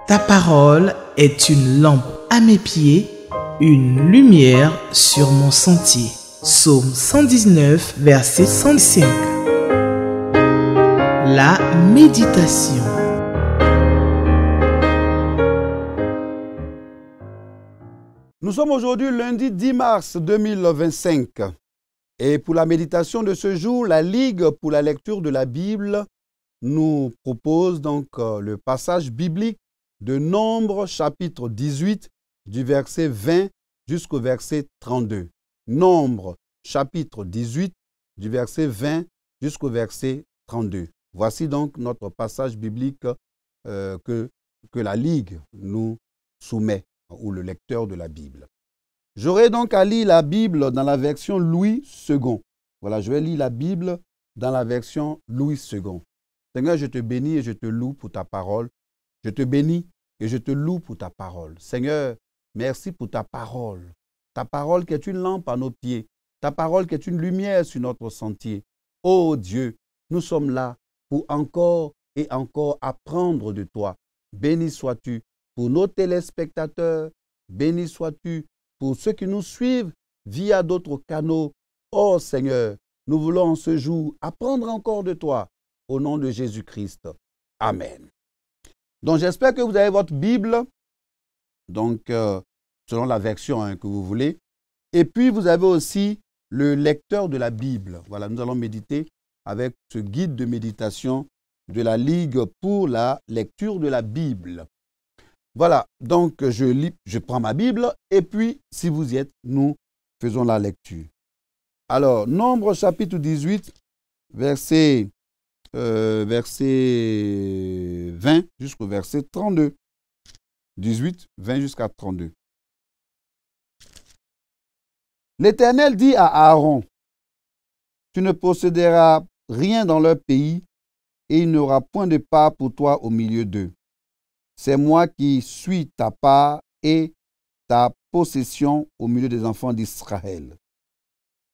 Ta parole est une lampe à mes pieds, une lumière sur mon sentier. Psaume 119, verset 105. La méditation. Nous sommes aujourd'hui lundi 10 mars 2025. Et pour la méditation de ce jour, la Ligue pour la lecture de la Bible nous propose donc le passage biblique de Nombre chapitre 18 du verset 20 jusqu'au verset 32. Nombre chapitre 18 du verset 20 jusqu'au verset 32. Voici donc notre passage biblique que la Ligue nous soumet, ou le lecteur de la Bible. J'aurai donc à lire la Bible dans la version Louis II. Voilà, je vais lire la Bible dans la version Louis II. Seigneur, je te bénis et je te loue pour ta parole. Je te bénis et je te loue pour ta parole. Seigneur, merci pour ta parole. Ta parole qui est une lampe à nos pieds. Ta parole qui est une lumière sur notre sentier. Ô Dieu, nous sommes là pour encore et encore apprendre de toi. Béni sois-tu pour nos téléspectateurs. Béni sois-tu pour ceux qui nous suivent via d'autres canaux. Oh Seigneur, nous voulons en ce jour apprendre encore de toi. Au nom de Jésus-Christ. Amen. Donc j'espère que vous avez votre Bible, donc selon la version que vous voulez. Et puis vous avez aussi le lecteur de la Bible. Voilà, nous allons méditer avec ce guide de méditation de la Ligue pour la lecture de la Bible. Voilà, donc je prends ma Bible et puis si vous y êtes, nous faisons la lecture. Alors, Nombre chapitre 18, verset 20 jusqu'au verset 32. 18, 20 jusqu'à 32. L'Éternel dit à Aaron, tu ne posséderas rien dans leur pays et il n'y aura point de part pour toi au milieu d'eux. C'est moi qui suis ta part et ta possession au milieu des enfants d'Israël.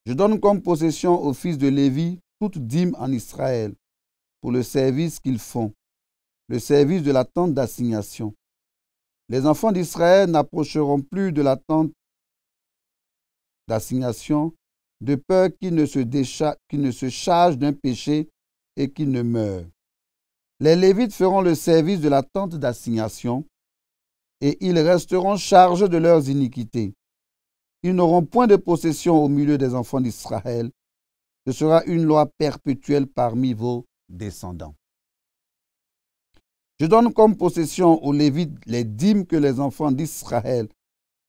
Je donne comme possession aux fils de Lévi toute dîme en Israël, pour le service qu'ils font, le service de la tente d'assignation. Les enfants d'Israël n'approcheront plus de la tente d'assignation de peur qu'ils ne se chargent d'un péché et qu'ils ne meurent. Les Lévites feront le service de la tente d'assignation et ils resteront chargés de leurs iniquités. Ils n'auront point de possession au milieu des enfants d'Israël. Ce sera une loi perpétuelle parmi vos descendants. Je donne comme possession aux Lévites les dîmes que les enfants d'Israël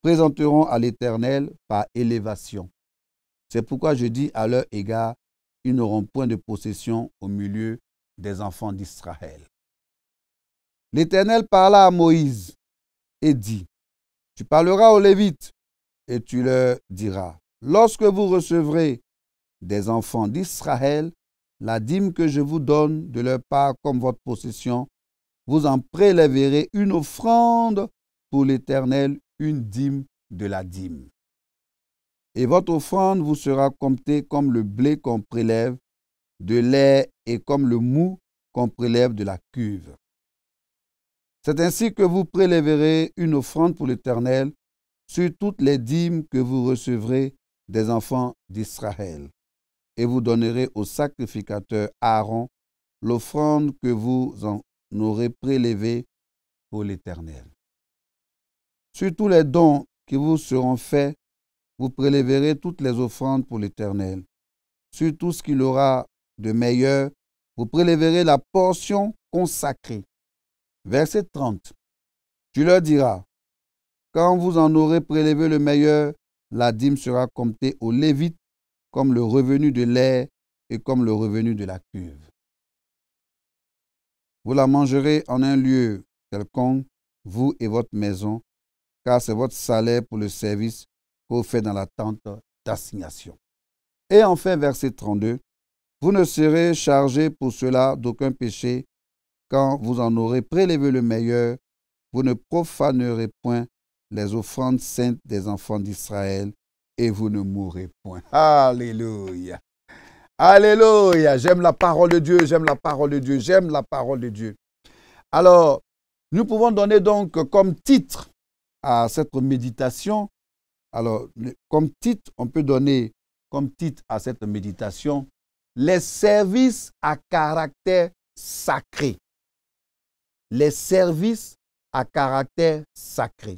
présenteront à l'Éternel par élévation. C'est pourquoi je dis à leur égard, ils n'auront point de possession au milieu des enfants d'Israël. L'Éternel parla à Moïse et dit, tu parleras aux Lévites et tu leur diras, lorsque vous recevrez des enfants d'Israël, la dîme que je vous donne de leur part comme votre possession, vous en prélèverez une offrande pour l'Éternel, une dîme de la dîme. Et votre offrande vous sera comptée comme le blé qu'on prélève de l'air et comme le mou qu'on prélève de la cuve. C'est ainsi que vous prélèverez une offrande pour l'Éternel sur toutes les dîmes que vous recevrez des enfants d'Israël. Et vous donnerez au sacrificateur Aaron l'offrande que vous en aurez prélevée pour l'Éternel. Sur tous les dons qui vous seront faits, vous prélèverez toutes les offrandes pour l'Éternel. Sur tout ce qu'il aura de meilleur, vous prélèverez la portion consacrée. Verset 30. Tu leur diras, quand vous en aurez prélevé le meilleur, la dîme sera comptée aux Lévites comme le revenu de l'air et comme le revenu de la cuve. Vous la mangerez en un lieu quelconque, vous et votre maison, car c'est votre salaire pour le service que vous faites dans la tente d'assignation. Et enfin, verset 32, vous ne serez chargés pour cela d'aucun péché, quand vous en aurez prélevé le meilleur, vous ne profanerez point les offrandes saintes des enfants d'Israël, et vous ne mourrez point. Alléluia. Alléluia. J'aime la parole de Dieu, j'aime la parole de Dieu, j'aime la parole de Dieu. Alors, Nous pouvons donner donc comme titre à cette méditation, alors comme titre, on peut donner comme titre à cette méditation, les services à caractère sacré. Les services à caractère sacré.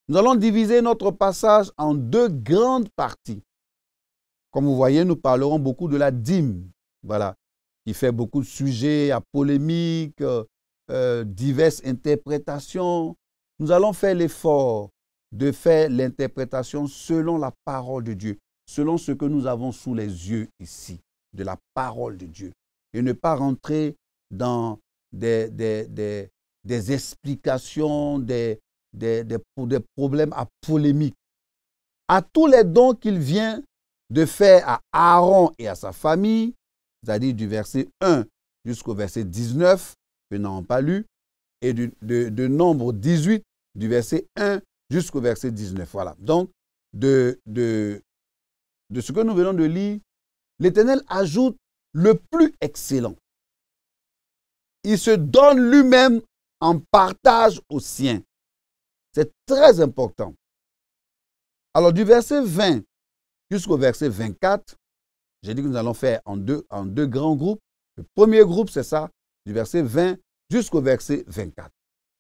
Nous allons diviser notre passage en deux grandes parties. Comme vous voyez, nous parlerons beaucoup de la dîme, voilà, qui fait beaucoup de sujets à polémique, diverses interprétations. Nous allons faire l'effort de faire l'interprétation selon la parole de Dieu, selon ce que nous avons sous les yeux ici, de la parole de Dieu, et ne pas rentrer dans des explications, des problèmes à polémique. À tous les dons qu'il vient de faire à Aaron et à sa famille, c'est-à-dire du verset 1 jusqu'au verset 19, que nous n'avons pas lu, et de Nombre 18, du verset 1 jusqu'au verset 19. Voilà. Donc, de ce que nous venons de lire, l'Éternel ajoute le plus excellent. Il se donne lui-même en partage aux siens. C'est très important. Alors, du verset 20 jusqu'au verset 24, j'ai dit que nous allons faire en deux grands groupes. Le premier groupe, c'est ça, du verset 20 jusqu'au verset 24.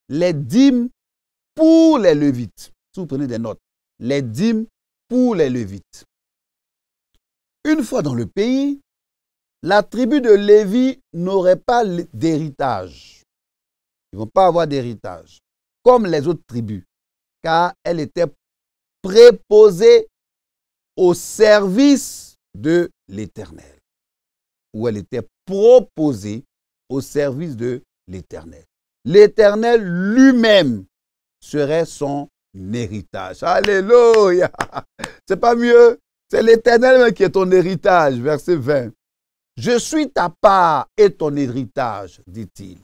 Les dîmes pour les Lévites. Si vous prenez des notes, les dîmes pour les Lévites. Une fois dans le pays, la tribu de Lévi n'aurait pas d'héritage. Ils ne vont pas avoir d'héritage, comme les autres tribus, car elle était préposée au service de l'Éternel, ou elle était proposée au service de l'Éternel. L'Éternel lui-même serait son héritage. Alléluia! C'est pas mieux? C'est l'Éternel qui est ton héritage. Verset 20. Je suis ta part et ton héritage, dit-il.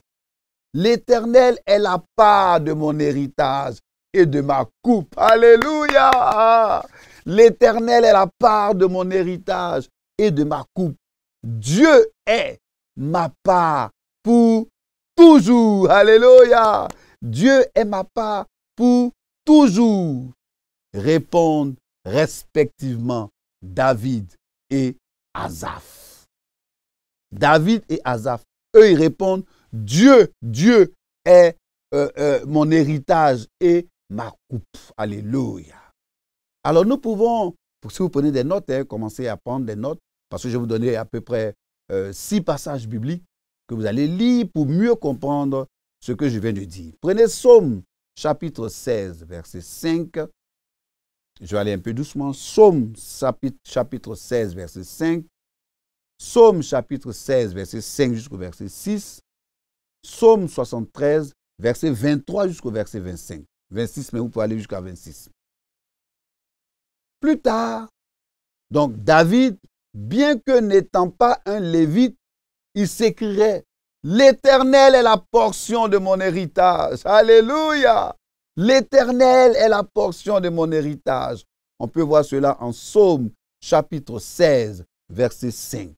L'Éternel est la part de mon héritage et de ma coupe. Alléluia! L'Éternel est la part de mon héritage et de ma coupe. Dieu est ma part pour toujours. Alléluia! Dieu est ma part pour toujours. Répondent respectivement David et Asaph. David et Asaph, eux, ils répondent, Dieu est mon héritage et ma coupe. Alléluia. Alors nous pouvons, si vous prenez des notes, commencez à prendre des notes, parce que je vais vous donner à peu près 6 passages bibliques que vous allez lire pour mieux comprendre ce que je viens de dire. Prenez Psaume chapitre 16, verset 5. Je vais aller un peu doucement. Psaume chapitre 16, verset 5. Psaume chapitre 16, verset 5 jusqu'au verset 6. Psaume 73, verset 23 jusqu'au verset 25. 26, mais vous pouvez aller jusqu'à 26. Plus tard, donc David, bien que n'étant pas un lévite, il s'écrirait, l'Éternel est la portion de mon héritage. Alléluia! L'Éternel est la portion de mon héritage. On peut voir cela en Psaume chapitre 16, verset 5.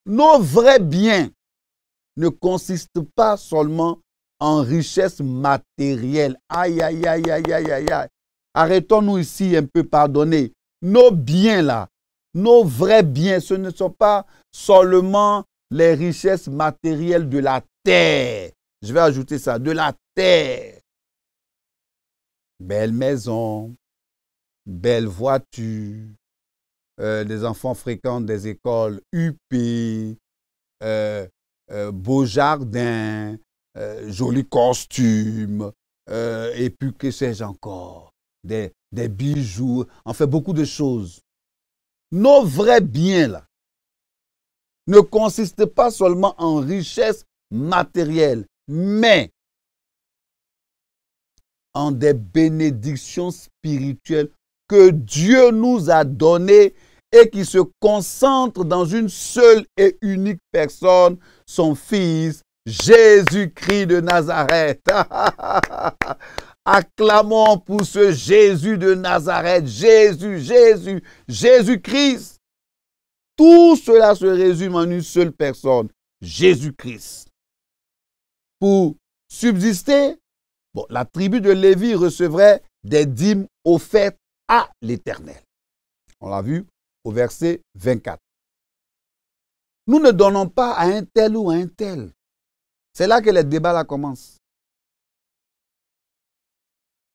Nos vrais biens ne consistent pas seulement en richesse matérielle. Aïe, aïe, aïe, aïe, aïe, aïe, aïe. Arrêtons-nous ici un peu, pardonnez. Nos biens là, nos vrais biens, ce ne sont pas seulement les richesses matérielles de la terre. Je vais ajouter ça, de la terre. Belle maison, belle voiture, les enfants fréquentent des écoles UP, beau jardin, joli costume, et puis que sais-je encore, des bijoux, en fait beaucoup de choses. Nos vrais biens là ne consistent pas seulement en richesse matérielle, mais en des bénédictions spirituelles que Dieu nous a données et qui se concentrent dans une seule et unique personne, son Fils, Jésus-Christ de Nazareth. Acclamons pour ce Jésus de Nazareth, Jésus-Christ. Tout cela se résume en une seule personne, Jésus-Christ. Pour subsister, bon, la tribu de Lévi recevrait des dîmes offertes à l'Éternel. On l'a vu au verset 24. Nous ne donnons pas à un tel ou à un tel. C'est là que les débats là commencent.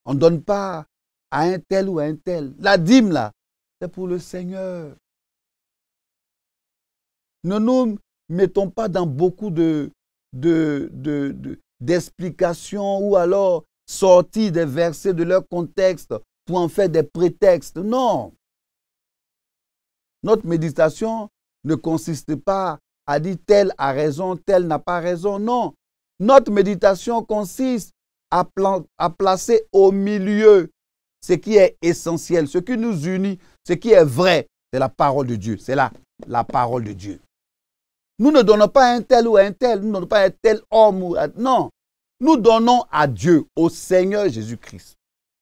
On ne donne pas à un tel ou à un tel. La dîme là, c'est pour le Seigneur. Ne nous mettons pas dans beaucoup d'explications ou alors sortir des versets de leur contexte pour en faire des prétextes. Non. Notre méditation ne consiste pas à dire tel a raison, tel n'a pas raison. Non. Notre méditation consiste à placer au milieu ce qui est essentiel, ce qui nous unit, ce qui est vrai. C'est la parole de Dieu. C'est la parole de Dieu. Nous ne donnons pas à un tel ou à un tel. Nous ne donnons pas à un tel homme. Non. Nous donnons à Dieu, au Seigneur Jésus-Christ.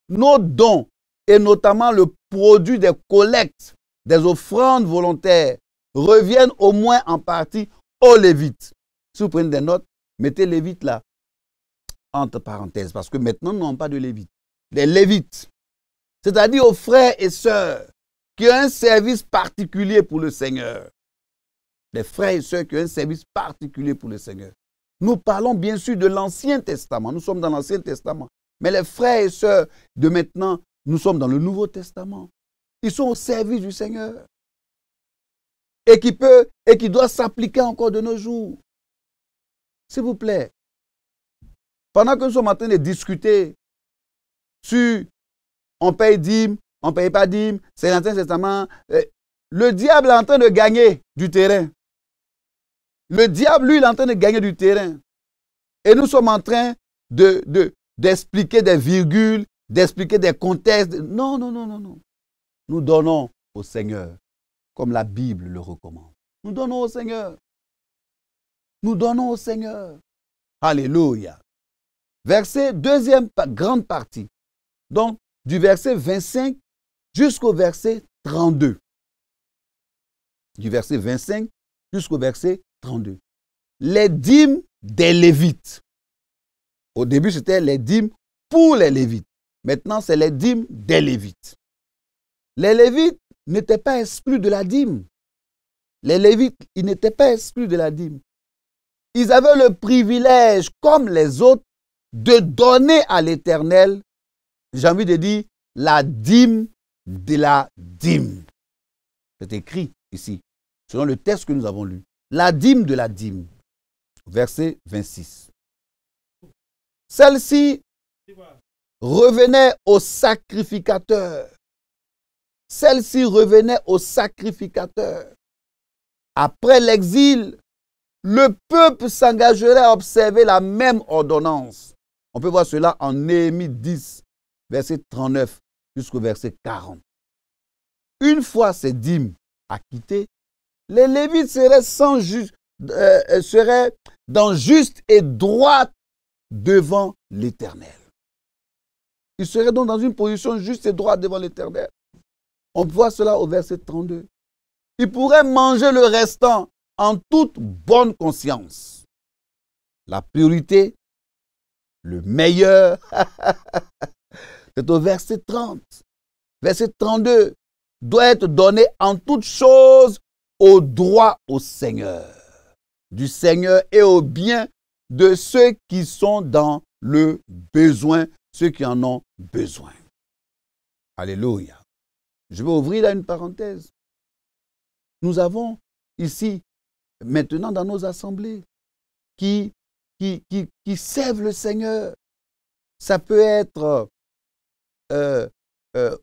Nos dons, et notamment le produit des collectes, des offrandes volontaires, reviennent au moins en partie aux Lévites. Si vous prenez des notes, mettez Lévites là, entre parenthèses, parce que maintenant, nous n'avons pas de Lévites. Des Lévites, c'est-à-dire aux frères et sœurs qui ont un service particulier pour le Seigneur. Les frères et sœurs qui ont un service particulier pour le Seigneur. Nous parlons bien sûr de l'Ancien Testament. Nous sommes dans l'Ancien Testament. Mais les frères et sœurs de maintenant, nous sommes dans le Nouveau Testament. Ils sont au service du Seigneur. Et qui doit s'appliquer encore de nos jours. S'il vous plaît. Pendant que nous sommes en train de discuter sur on paye dîme, on ne paye pas dîme, c'est l'Ancien Testament, le diable est en train de gagner du terrain. Le diable, lui, il est en train de gagner du terrain. Et nous sommes en train d'expliquer des virgules, d'expliquer des contextes. Non, non, non, non, non. Nous donnons au Seigneur, comme la Bible le recommande. Nous donnons au Seigneur. Nous donnons au Seigneur. Alléluia. Verset, deuxième grande partie. Donc, du verset 25 jusqu'au verset 32. Du verset 25 jusqu'au verset 32. Les dîmes des Lévites. Au début, c'était les dîmes pour les Lévites. Maintenant, c'est les dîmes des Lévites. Les Lévites n'étaient pas exclus de la dîme. Les Lévites, ils n'étaient pas exclus de la dîme. Ils avaient le privilège, comme les autres, de donner à l'Éternel, j'ai envie de dire, la dîme de la dîme. C'est écrit ici, selon le texte que nous avons lu. La dîme de la dîme. Verset 26. Celle-ci revenait au sacrificateur. Celle-ci revenait au sacrificateur. Après l'exil, le peuple s'engagerait à observer la même ordonnance. On peut voir cela en Néhémie 10, verset 39 jusqu'au verset 40. Une fois ces dîmes acquittées, les Lévites seraient dans juste et droite devant l'Éternel. Ils seraient donc dans une position juste et droite devant l'Éternel. On voit cela au verset 32. Ils pourraient manger le restant en toute bonne conscience. La priorité, le meilleur, c'est au verset 30. Verset 32 doit être donné en toute chose au droit au Seigneur, du Seigneur et au bien de ceux qui sont dans le besoin, ceux qui en ont besoin. Alléluia. Je vais ouvrir là une parenthèse. Nous avons ici, maintenant dans nos assemblées, qui servent le Seigneur. Ça peut être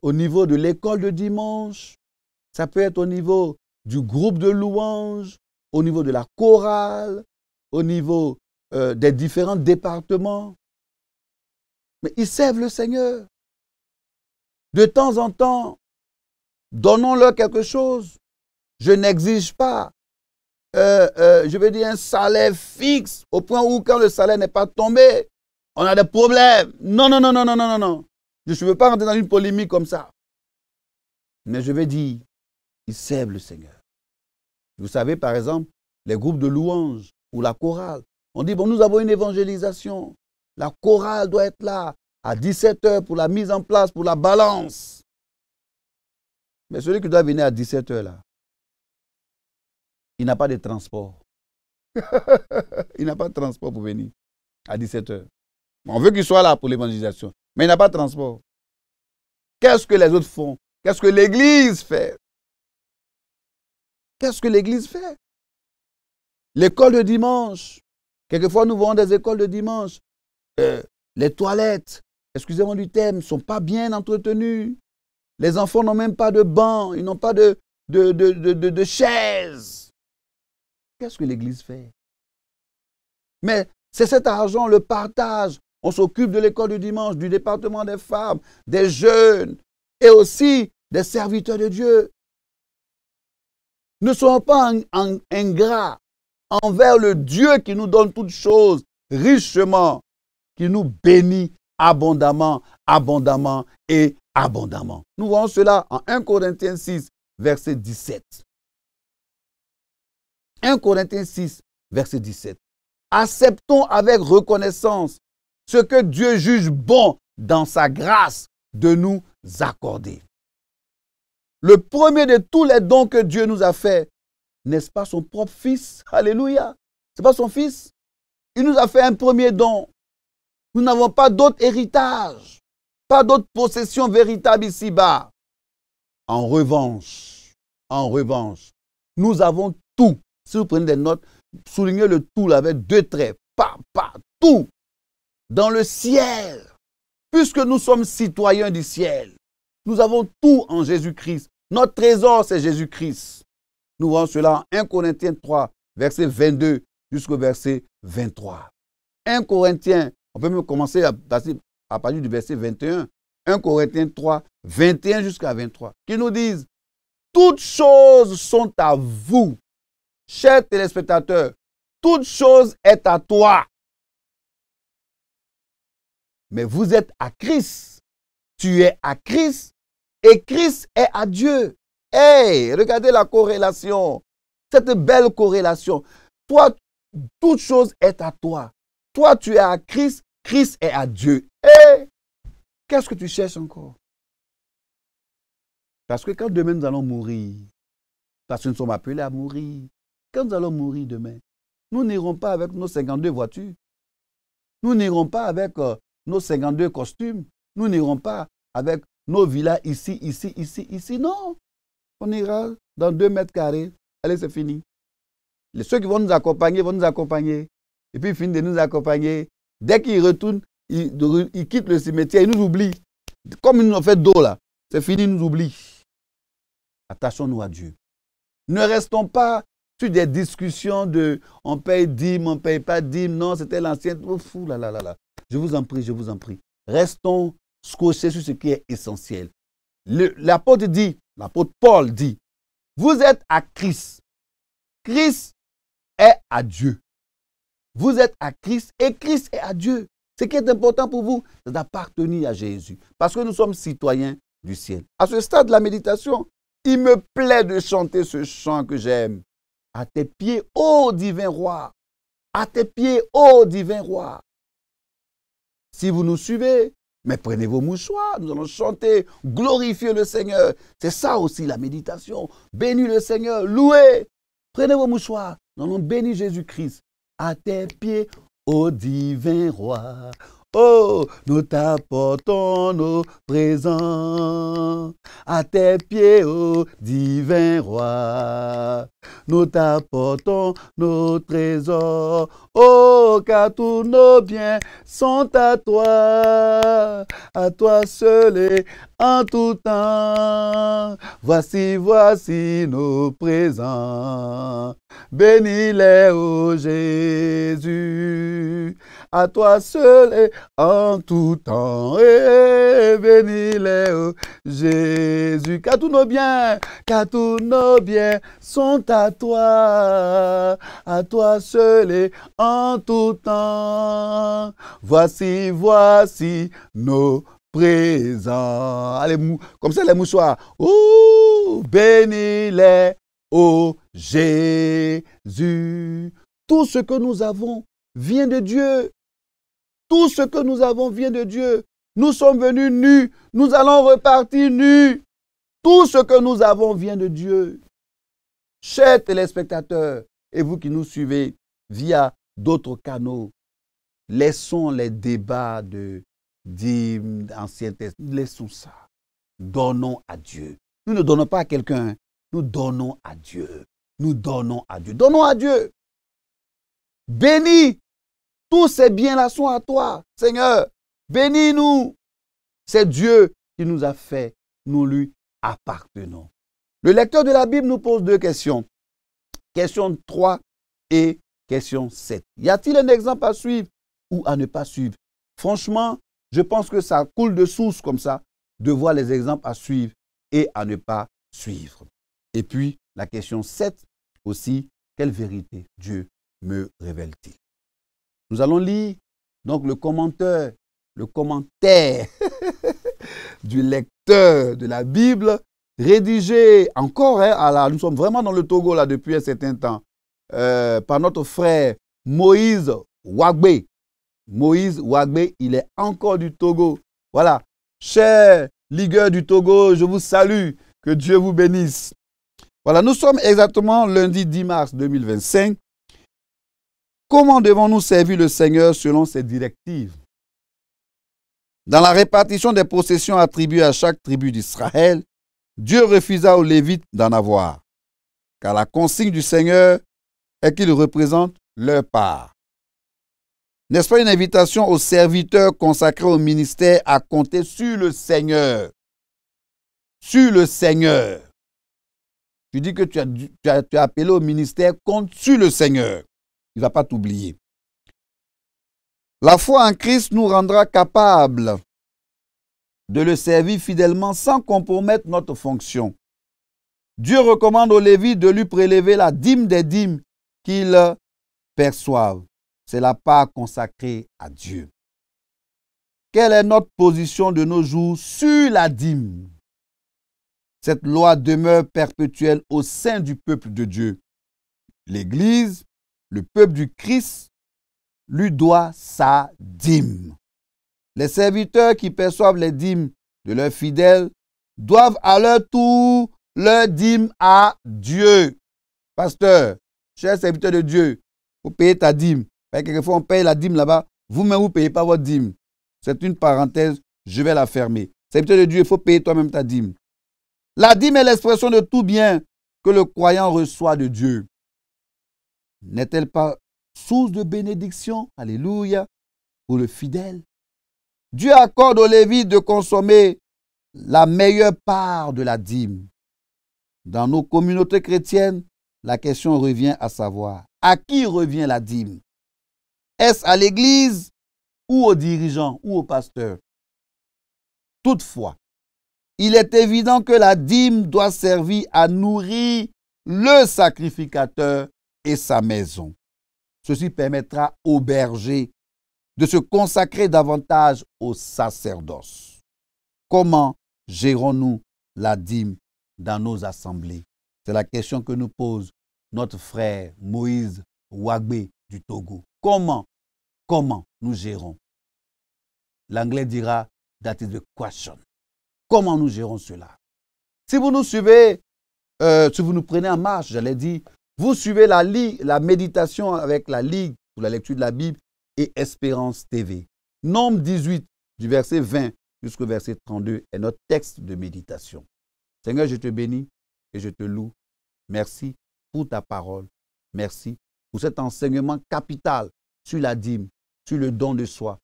au niveau de l'école de dimanche, ça peut être au niveau du groupe de louanges, au niveau de la chorale, au niveau des différents départements. Mais ils servent le Seigneur. De temps en temps, donnons-leur quelque chose. Je n'exige pas, je veux dire, un salaire fixe au point où quand le salaire n'est pas tombé, on a des problèmes. Non, non, non, non, non, non, non, non. Je ne veux pas rentrer dans une polémique comme ça. Mais je vais dire, ils servent le Seigneur. Vous savez, par exemple, les groupes de louanges ou la chorale, on dit, bon, nous avons une évangélisation. La chorale doit être là à 17 h pour la mise en place, pour la balance. Mais celui qui doit venir à 17 h là, il n'a pas de transport. Il n'a pas de transport pour venir à 17 h. On veut qu'il soit là pour l'évangélisation, mais il n'a pas de transport. Qu'est-ce que les autres font? Qu'est-ce que l'Église fait? Qu'est-ce que l'Église fait? L'école de dimanche. Quelquefois, nous voyons des écoles de dimanche. Les toilettes, excusez-moi du terme, ne sont pas bien entretenues. Les enfants n'ont même pas de banc, ils n'ont pas de chaises. Qu'est-ce que l'Église fait? Mais c'est cet argent, le partage. On s'occupe de l'école du dimanche, du département des femmes, des jeunes et aussi des serviteurs de Dieu. Ne soyons pas ingrats envers le Dieu qui nous donne toutes choses richement, qui nous bénit abondamment, abondamment et abondamment. Nous voyons cela en 1 Corinthiens 6, verset 17. 1 Corinthiens 6, verset 17. Acceptons avec reconnaissance ce que Dieu juge bon dans sa grâce de nous accorder. Le premier de tous les dons que Dieu nous a fait, n'est-ce pas son propre fils? Alléluia. Ce n'est pas son fils. Il nous a fait un premier don. Nous n'avons pas d'autre héritage, pas d'autre possession véritable ici-bas. En revanche, nous avons tout. Si vous prenez des notes, soulignez le tout là avec 2 traits. Tout. Dans le ciel. Puisque nous sommes citoyens du ciel, nous avons tout en Jésus-Christ. Notre trésor, c'est Jésus-Christ. Nous voyons cela en 1 Corinthiens 3, verset 22 jusqu'au verset 23. 1 Corinthiens, on peut même commencer à partir du verset 21. 1 Corinthiens 3, 21 jusqu'à 23. Qui nous disent, toutes choses sont à vous, chers téléspectateurs. Toute chose est à toi. Mais vous êtes à Christ. Tu es à Christ et Christ est à Dieu. Hey, regardez la corrélation. Cette belle corrélation. Toi, toute chose est à toi. Toi, tu es à Christ, Christ est à Dieu. Hey, qu'est-ce que tu cherches encore? Parce que quand demain nous allons mourir, parce que nous sommes appelés à mourir, quand nous allons mourir demain, nous n'irons pas avec nos 52 voitures. Nous n'irons pas avec nos 52 costumes. Nous n'irons pas avec nos villas ici. Non. On ira dans 2 mètres carrés. Allez, c'est fini. Ceux qui vont nous accompagner. Et puis ils finissent de nous accompagner. Dès qu'ils retournent, ils quittent le cimetière, ils nous oublient. Comme ils nous ont fait dos là. C'est fini, ils nous oublient. Attachons-nous à Dieu. Ne restons pas sur des discussions de on paye dîme, on ne paye pas dîme. Non, c'était l'ancien. Je vous en prie. Restons scotchés sur ce qui est essentiel. L'apôtre Paul dit, vous êtes à Christ. Christ est à Dieu. Vous êtes à Christ et Christ est à Dieu. Ce qui est important pour vous, c'est d'appartenir à Jésus. Parce que nous sommes citoyens du ciel. À ce stade de la méditation, il me plaît de chanter ce chant que j'aime. À tes pieds, ô divin roi. À tes pieds, ô divin roi. Si vous nous suivez, mais prenez vos mouchoirs, nous allons chanter, glorifier le Seigneur. C'est ça aussi la méditation. Bénis le Seigneur, louez. Prenez vos mouchoirs, nous allons bénir Jésus-Christ. À tes pieds, ô divin roi. Oh, nous t'apportons nos présents. À tes pieds, ô divin roi. Nous t'apportons nos trésors. Oh, car tous nos biens sont à toi seul et en tout temps. Voici nos présents. Bénis-les, ô Jésus. À toi seul et en tout temps. Et bénis-les, ô Jésus. Car tous nos biens sont à toi seul et en tout temps. Voici nos présents. Allez, comme ça les mouchoirs. Oh, bénis-les, ô Jésus. Tout ce que nous avons vient de Dieu. Tout ce que nous avons vient de Dieu. Nous sommes venus nus. Nous allons repartir nus. Tout ce que nous avons vient de Dieu. Chers téléspectateurs, et vous qui nous suivez via d'autres canaux, laissons les débats de dîmes, anciens testament. Laissons ça. Donnons à Dieu. Nous ne donnons pas à quelqu'un. Nous donnons à Dieu. Nous donnons à Dieu. Donnons à Dieu. Bénis. Tous ces biens-là sont à toi, Seigneur. Bénis-nous. C'est Dieu qui nous a fait. Nous lui appartenons. Le lecteur de la Bible nous pose deux questions. Question 3 et question 7. Y a-t-il un exemple à suivre ou à ne pas suivre? Franchement, je pense que ça coule de source comme ça, de voir les exemples à suivre et à ne pas suivre. Et puis, la question 7 aussi, quelle vérité Dieu me révèle-t-il? Nous allons lire donc le commentaire du lecteur de la Bible, rédigé encore, nous sommes vraiment dans le Togo là depuis un certain temps, par notre frère Moïse Ouagbé. Moïse Ouagbé, il est encore du Togo. Voilà, chers ligueurs du Togo, je vous salue, que Dieu vous bénisse. Voilà, nous sommes exactement lundi 10 mars 2025. Comment devons-nous servir le Seigneur selon ses directives? Dans la répartition des possessions attribuées à chaque tribu d'Israël, Dieu refusa aux Lévites d'en avoir, car la consigne du Seigneur est qu'ils représentent leur part. N'est-ce pas une invitation aux serviteurs consacrés au ministère à compter sur le Seigneur? Sur le Seigneur. Tu dis que tu as appelé au ministère, compte sur le Seigneur. Il ne va pas t'oublier. La foi en Christ nous rendra capables de le servir fidèlement sans compromettre notre fonction. Dieu recommande aux Lévites de lui prélever la dîme des dîmes qu'ils perçoivent. C'est la part consacrée à Dieu. Quelle est notre position de nos jours sur la dîme? Cette loi demeure perpétuelle au sein du peuple de Dieu. L'Église, le peuple du Christ, lui doit sa dîme. Les serviteurs qui perçoivent les dîmes de leurs fidèles doivent à leur tour leur dîme à Dieu. Pasteur, cher serviteur de Dieu, il faut payer ta dîme. Quelquefois, on paye la dîme là-bas. Vous-même, vous ne payez pas votre dîme. C'est une parenthèse, je vais la fermer. Serviteur de Dieu, il faut payer toi-même ta dîme. La dîme est l'expression de tout bien que le croyant reçoit de Dieu. N'est-elle pas source de bénédiction, alléluia, pour le fidèle? Dieu accorde aux Lévites de consommer la meilleure part de la dîme. Dans nos communautés chrétiennes, la question revient à savoir, à qui revient la dîme? Est-ce à l'Église ou aux dirigeants ou aux pasteurs? Toutefois, il est évident que la dîme doit servir à nourrir le sacrificateur et sa maison. Ceci permettra au berger de se consacrer davantage au sacerdoce. Comment gérons-nous la dîme dans nos assemblées? C'est la question que nous pose notre frère Moïse Ouagbé du Togo. Comment nous gérons? L'anglais dira « that is the question ». Comment nous gérons cela? Si vous nous suivez, si vous nous prenez en marche, j'allais dire, vous suivez la méditation avec la Ligue pour la lecture de la Bible et Espérance TV. Nombre 18, du verset 20 jusqu'au verset 32 est notre texte de méditation. Seigneur, je te bénis et je te loue. Merci pour ta parole. Merci pour cet enseignement capital sur la dîme, sur le don de soi,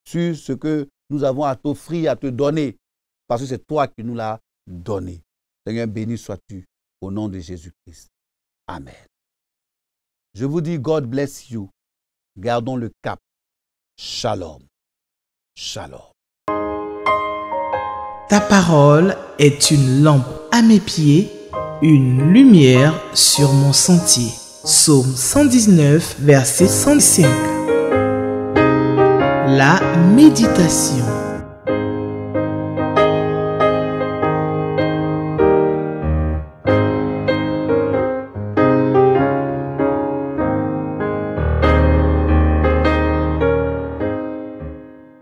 sur ce que nous avons à t'offrir, à te donner, parce que c'est toi qui nous l'as donné. Seigneur, béni sois-tu au nom de Jésus-Christ. Amen. Je vous dis, God bless you. Gardons le cap. Shalom. Shalom. Ta parole est une lampe à mes pieds, une lumière sur mon sentier. Psaume 119, verset 105. La méditation.